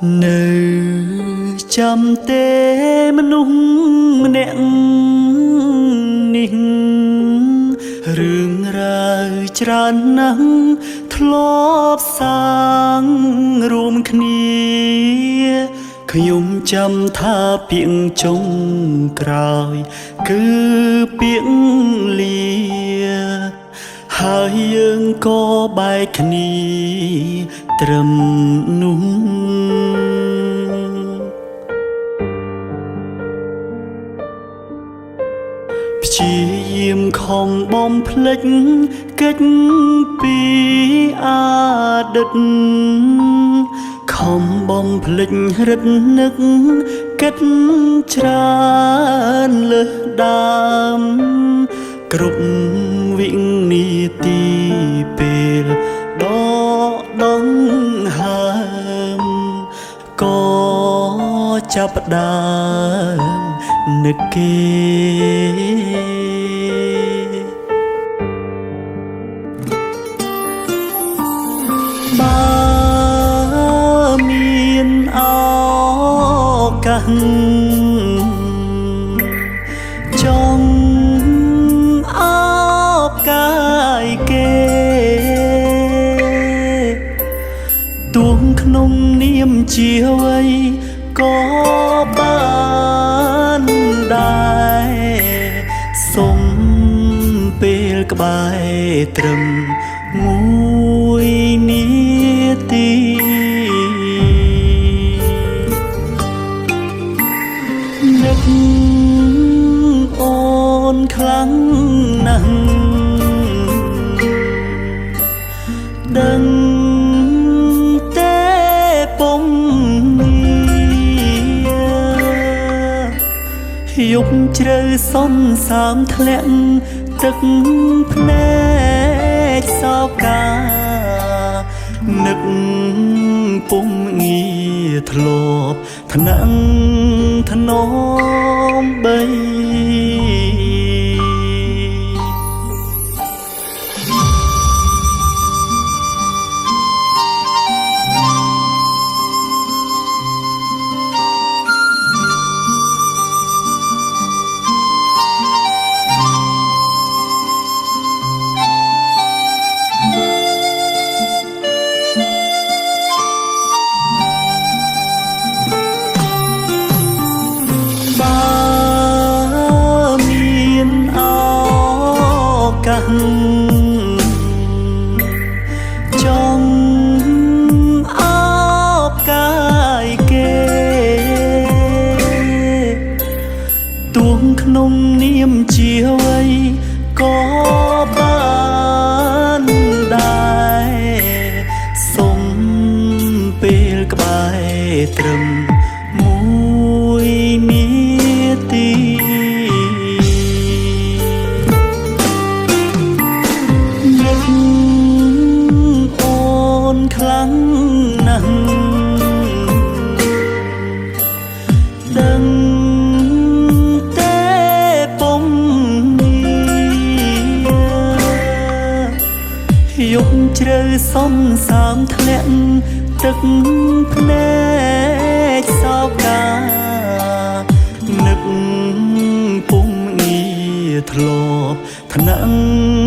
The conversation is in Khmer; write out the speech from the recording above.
នៅចាំទេមនុស្សម្នាក់នេះរឿងរ៉ាវច្រើនណាស់ធ្លាប់សាងរួមគ្នាខ្ញុំចាំថាពាក្យចុងក្រោយគឺពាក្យលាហើយយើងក៏បែកគ្នាត្រឹមនោះព្យាយាមខំបំភ្លេចកិច្ចពីអតីតខំបំភ្លេចរឹតនឹកកិច្ចច្រើនលើសដើមគ្រប់វិនាទីពេលដកដង្ហើមក៏ចាប់ផ្ដើមនឹកគេបើមានឱកាសចង់អបកាយគេទួងក្នុងនាមជាអ្វីក៏បានដែរសុំពេលក្បែរត្រឹមមួយនាទីនឹកអូនខ្លាំងណាស់ដឹងទេពុំយប់ជ្រៅសន្សាមធ្លាក់ទឹកភ្នែកសោកានឹកពុំងាធ្លាប់ថ្នាក់ថ្នមបីចង់អបកាយគេទួងក្នុងនាមជាអ្វីក៏បានដែរសុំពេលក្បែរត្រឹមមួយនាទីខ្លាំងណាស់ដឹងទេពុំយប់ជ្រៅសន្សាមធ្លាក់ទឹកភ្នែកសោកានឹកពុំងាធ្លាប់ថ្នាក់